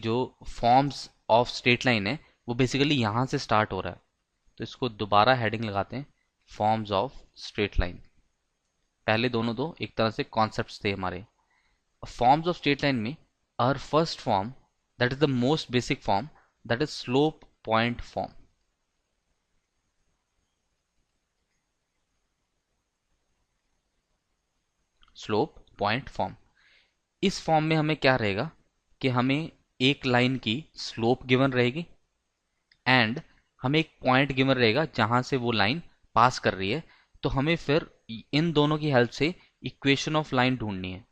जो forms of straight line है वो बेसिकली यहाँ से स्टार्ट हो रहा है। तो इसको दोबारा हेडिंग लगाते हैं, फॉर्म्स ऑफ स्ट्रेट लाइन। पहले दोनों दो एक तरह से कॉन्सेप्ट्स थे हमारे। फॉर्म्स ऑफ स्ट्रेट लाइन में our first form, that is the most basic form, that is slope point form. Slope point form. इस फॉर्म में हमें क्या रहेगा कि हमें एक लाइन की स्लोप गिवन रहेगी एंड हमें एक पॉइंट गिवन रहेगा जहां से वो लाइन पास कर रही है। तो हमें फिर इन दोनों की हेल्प से इक्वेशन ऑफ लाइन ढूंढनी है।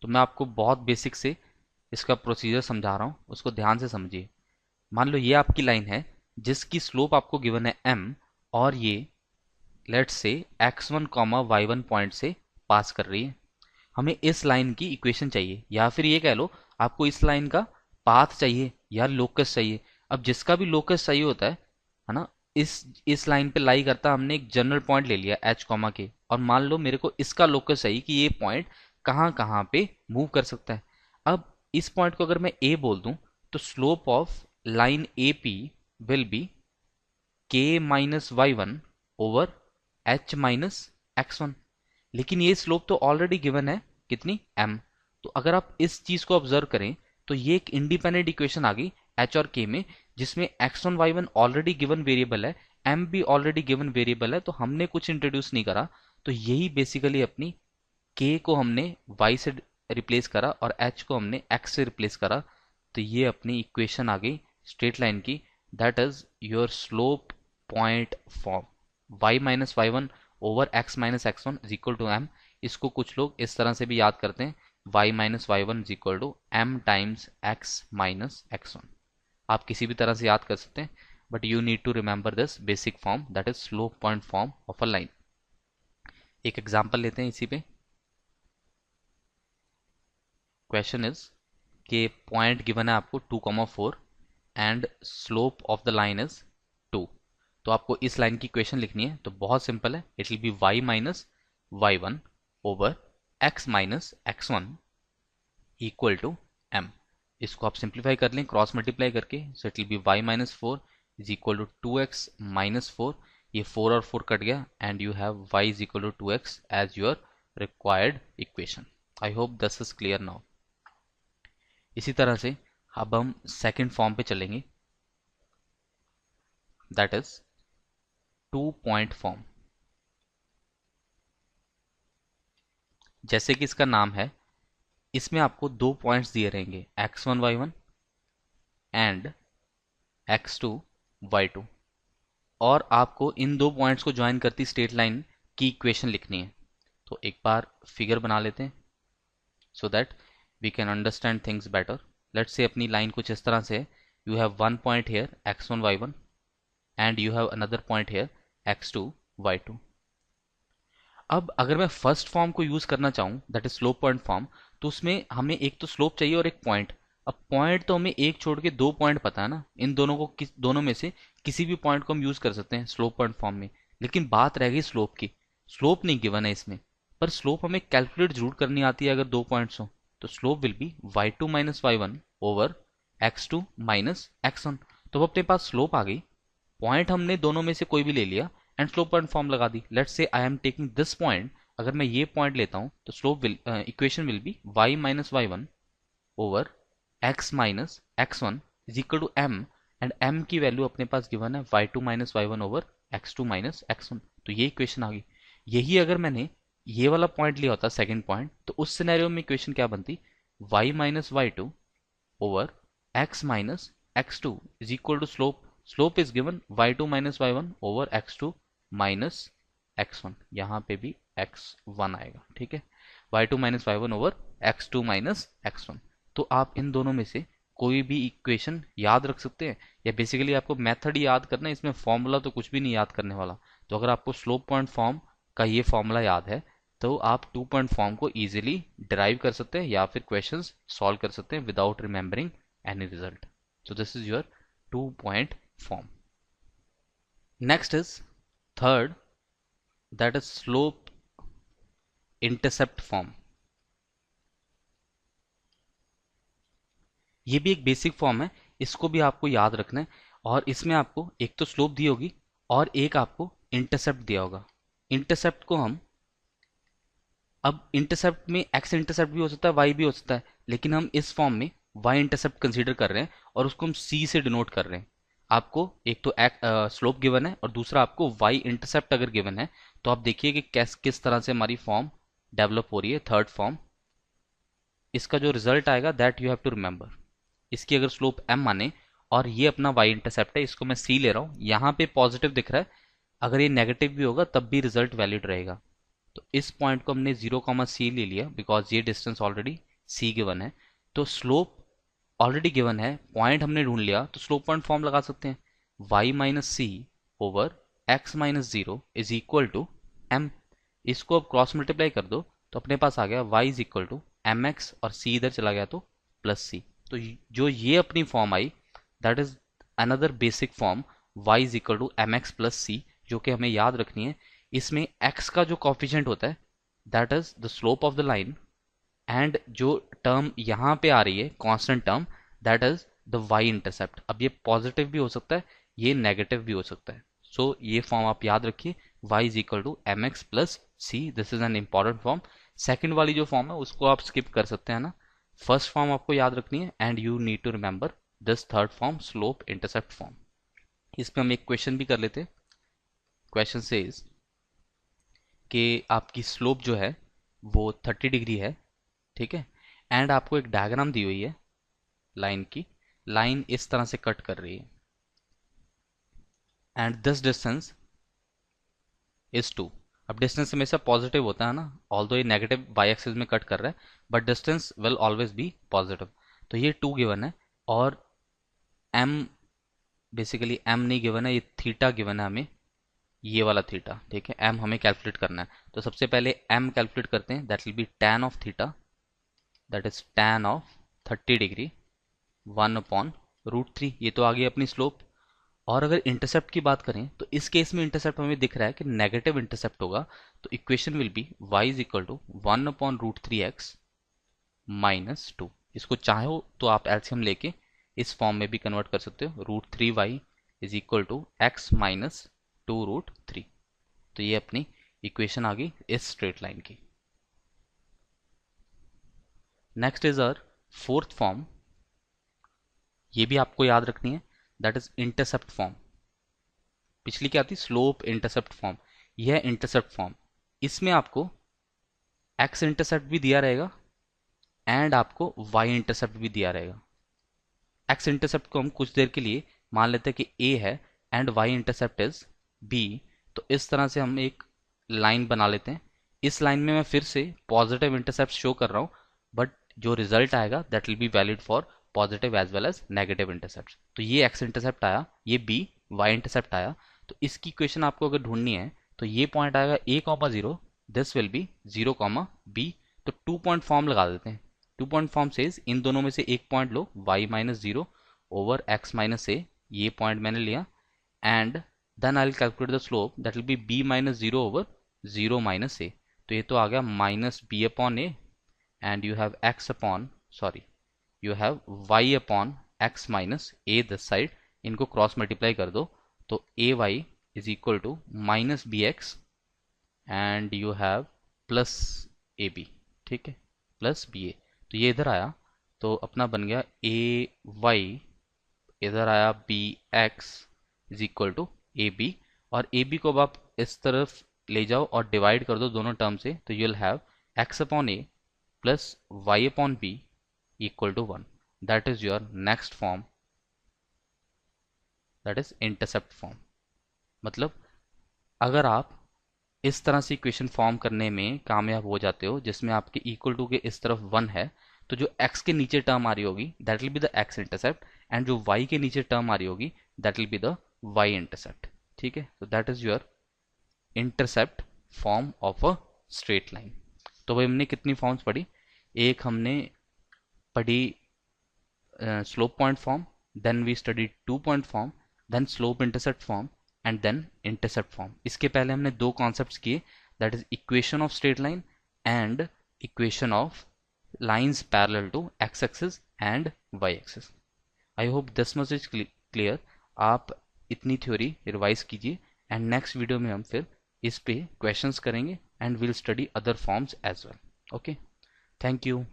तो मैं आपको बहुत बेसिक से इसका प्रोसीजर समझा रहा हूं, उसको ध्यान से समझिए। मान लो ये आपकी लाइन है जिसकी स्लोप आपको गिवन है m, और ये let's say x1 y1 point से पास कर रही है। हमें इस लाइन की इक्वेशन चाहिए, या फिर ये कह लो आपको इस लाइन का पाथ चाहिए या लोकस चाहिए। अब जिसका भी लोकस चाहिए होता है ना, इस लाइन पे लाई करता हमने एक जनरल पॉइंट ले लिया h कॉमा के, और मान लो मेरे को इसका लोकस चाहिए कि ये पॉइंट कहाँ कहाँ पे मूव कर सकता है। अब इस पॉइंट को अगर मैं a बोल दूं तो slope of line A P will be k minus Y one over h minus x one. लेकिन ये स्लोप तो ऑलरेडी गिवन है, कितनी m। तो अगर आप इस चीज को ऑब्जर्व करें तो ये एक इंडिपेंडेंट इक्वेशन आ गई h और k में, जिसमें x1 y1 already given variable है, m भी ऑलरेडी गिवन वेरिएबल है, तो हमने कुछ इंट्रोड्यूस नहीं करा। तो यही बेसिकली अपनी k को हमने y से रिप्लेस करा और h को हमने x से रिप्लेस करा। तो ये अपनी इक्वेशन आ गई स्ट्रेट लाइन की, that is your slope point form, y minus Y one over X minus x one is equal to M. इसको कुछ लोग इस तरह से भी याद करते हैं, y minus Y one is equal to M times X minus x one. आप किसी भी तरह से याद कर सकते हैं, but you need to remember this basic form, that is slope point form of a line. एक एग्जांपल लेते हैं इसी पे। क्वेश्चन इज कि पॉइंट गिवन है आपको 2,4 and slope of the line is 2। तो आपको इस लाइन की इक्वेशन लिखनी है, तो बहुत सिंपल है, it will be y minus Y one over X minus x one equal to m। इसको आप सिंप्लीफाई कर लें क्रॉस मल्टीप्लाई करके, so it will be y minus four is equal to 2x minus four. ये 4 और 4 cut गया and you have y is equal to 2x as your required equation. I hope this is clear now. इसी तरह से अब हम second form पे चलेंगे, दैट इज 2 पॉइंट फॉर्म। जैसे कि इसका नाम है, इसमें आपको 2 पॉइंट्स दिए रहेंगे x1 y1 and x2 y2, और आपको इन 2 पॉइंट्स को ज्वाइन करती स्ट्रेट लाइन की इक्वेशन लिखनी है। तो एक बार फिगर बना लेते हैं so that we can understand things better. Let's say अपनी लाइन कुछ इस तरह से है, you have one point here x1 y1 and you have another point here x2 y2। अब अगर मैं फर्स्ट फॉर्म को यूज करना चाहूं, that is slope point form, तो उसमें हमें एक तो स्लोप चाहिए और एक पॉइंट। अब पॉइंट तो हमें एक छोड़ के 2 पॉइंट पता है ना, इन दोनों को दोनों में से किसी भी पॉइंट को हम यूज कर सकते हैं स्लोप पॉइंट फॉर्म में। लेकिन बात रह गई स्लोप की, स्लोप नहीं गिवन है इसमें, पर स्लोप हमें कैलकुलेट जरूर करनी आती है अगर 2 पॉइंट्स हो। तो slope will be Y two minus Y one over x two minus x one. तो अब अपने पास स्लोप आ गई, पॉइंट हमने दोनों में से कोई भी ले लिया एंड स्लोप पॉइंट फॉर्म लगा दी। Let's say I am taking this point, अगर मैं ये पॉइंट लेता हूं तो slope will equation will be y minus Y one over x minus x one is equal to m, and m की value अपने पास गिवन है y two minus Y one over x two minus x one. तो ये equation आ गई। यही अगर मैंने ये वाला पॉइंट लिया होता सेकंड पॉइंट, तो उस सिनेरियो में इक्वेशन क्या बनती, y minus Y two over x minus X two is equal to slope, slope is given y2 minus Y one over x2 minus x1, यहां पे भी x1 आएगा, ठीक है, y2 minus Y one over x2 minus x1। तो आप इन दोनों में से कोई भी इक्वेशन याद रख सकते हैं, या बेसिकली आपको मेथड ही याद करना है, इसमें फॉर्मूला तो कुछ भी नहीं याद करने वाला। तो अगर आपको स्लोप पॉइंट फॉर्म का ये फॉर्मूला याद है तो आप 2 पॉइंट फॉर्म को इजीली डिराइव कर सकते हैं या फिर क्वेश्चंस सॉल्व कर सकते हैं without remembering any result. So this is your 2 point form. Next is third, that is slope intercept form. ये भी एक बेसिक फॉर्म है, इसको भी आपको याद रखना है। और इसमें आपको एक तो स्लोप दी होगी और एक आपको इंटरसेप्ट दिया होगा। इंटरसेप्ट को हम, अब इंटरसेप्ट में एक्स इंटरसेप्ट भी हो सकता है, वाई भी हो सकता है, लेकिन हम इस फॉर्म में वाई इंटरसेप्ट कंसीडर कर रहे हैं और उसको हम सी से डिनोट कर रहे हैं। आपको एक तो स्लोप गिवन है और दूसरा आपको वाई इंटरसेप्ट अगर गिवन है, तो आप देखिए कि किस तरह से हमारी फॉर्म डेवलप हो रही है, थर्ड फॉर्म। इसका जो रिजल्ट आएगा that you have to remember. इसकी अगर स्लोप m माने और ये अपना y इंटरसेप्ट है, इसको मैं c ले रहा हूं, यहां पे पॉजिटिव दिख रहा है, अगर ये नेगेटिव भी होगा तब भी रिजल्ट वैलिड रहेगा। तो इस पॉइंट को हमने 0, c ले लिया बिकॉज ये डिस्टेंस ऑलरेडी c गिवन है। तो स्लोप ऑलरेडी गिवन है, पॉइंट हमने ढूंढ लिया, तो स्लोप पॉइंट फॉर्म लगा सकते हैं, y minus C over x minus zero is equal to m। इसको अब क्रॉस मल्टीप्लाई कर दो तो अपने पास आ गया y is equal to M X और c इधर चला गया तो प्लस सी। तो जो ये अपनी form I that is another basic form y is equal to M x plus c, जो कि हमें याद रखनी है। इसमें x का जो कॉफिशिएंट होता है that is the slope of the line, and जो टर्म यहाँ पे आ रही है constant term that is the Y intercept. अब ये पॉजिटिव भी हो सकता है, ये नेगेटिव भी हो सकता है। सो ये फॉर्म आप याद रखिए, Y is equal to M x plus C, this is an important form. Second वाली जो फॉर्म है उसको आप स्किप कर सकते हैं ना, फर्स्ट फॉर्म आपको याद रखनी है and you need to remember this third form, slope intercept form. इस पे हम एक क्वेश्चन भी कर लेते हैं। क्वेश्चन सेज कि आपकी स्लोप जो है वो 30 डिग्री है, ठीक है, एंड आपको एक डायग्राम दी हुई है लाइन की, लाइन इस तरह से कट कर रही है एंड दिस डिस्टेंस इज 2। अब डिस्टेंस हमेशा पॉजिटिव होता है ना, ऑल्दो ये नेगेटिव वाई एक्सिस में कट कर रहा है, but distance will always be positive. तो ये 2 गिवन है और m, बेसिकली m नहीं गिवन है, ये थीटा गिवन है हमें, ये वाला थीटा, ठीक है, m हमें कैलकुलेट करना है। तो सबसे पहले m कैलकुलेट करते हैं, that will B tan of theta, that is tan of 30 degree 1/√3। ये तो आ गई अपनी स्लोप। और अगर इंटरसेप्ट की बात करें तो इस केस में इंटरसेप्ट हमें दिख रहा है कि नेगेटिव इंटरसेप्ट होगा, तो equation will be y is equal to 1/√3x minus 2। इसको चाहो तो आप एलसीएम लेके इस फॉर्म में भी कन्वर्ट कर सकते हो, √3y is equal to x minus 2√3। तो ये अपनी इक्वेशन आ गई इस स्ट्रेट लाइन की। Next is our fourth form, ये भी आपको याद रखनी है, दैट इज इंटरसेप्ट फॉर्म। पिछली क्या थी, स्लोप इंटरसेप्ट फॉर्म, यह इंटरसेप्ट फॉर्म। इसमें आपको एक्स इंटरसेप्ट भी दिया रहेगा एंड आपको वाई इंटरसेप्ट भी दिया रहेगा। एक्स इंटरसेप्ट को हम कुछ देर के लिए मान लेते हैं कि ए है and Y intercept is B. तो इस तरह से हम एक लाइन बना लेते हैं। इस लाइन में मैं फिर से पॉजिटिव इंटरसेप्ट शो कर रहा हूं, बट जो रिजल्ट आएगा that will be valid for positive as well as negative intercept. तो ये एक्स इंटरसेप्ट आया, ये बी वाई इंटरसेप्ट आया। तो इसकी इक्वेशन आपको अगर ढूंढनी है तो ये पॉइंट आएगा a,0, this will be 0,b। तो 2 पॉइंट फॉर्म लगा देते हैं। 2 पॉइंट फॉर्म सेज इन दोनों में से एक पॉइंट लो, y minus 0 over x minus a, ये पॉइंट मैंने लिया, and then I will calculate the slope that will be b minus 0 over 0 minus a। तो ये तो आ गया minus b upon a, and you have x upon, sorry, you have y upon x minus a this side. इनको cross multiply कर दो तो ay is equal to minus B x and you have plus A B, ठीक है, plus B ए। तो ये इधर आया तो अपना बन गया ए वाई, इधर आया B X is equal to A B, और ए बी को अब आप इस तरफ ले जाओ और डिवाइड कर दो दोनों टर्म से, तो you will have X upon A plus Y upon B equal to 1। That is your next form, that is intercept form. मतलब अगर आप इस तरह से इक्वेशन फॉर्म करने में कामयाब हो जाते हो जिसमें आपके इक्वल टू के इस तरफ 1 है, तो जो x के नीचे टर्म आ रही होगी that will be the x intercept, and जो y के नीचे टर्म आ रही होगी that will be the y intercept, ठीक है। तो that is your intercept form of a straight line. तो भाई हमने कितनी फॉर्म्स पढ़ी, एक हमने पढ़ी slope point form, then we study 2 point form, then slope intercept form, and then intercept form. इसके पहले हमने 2 कॉन्सेप्ट्स किए, that is equation of straight line and equation of lines parallel to x axis and y axis. I hope this much is clear. आप इतनी theory revise कीजिए and next video में हम फिर इस पे क्वेश्चंस करेंगे and will study other forms as well. Okay, thank you.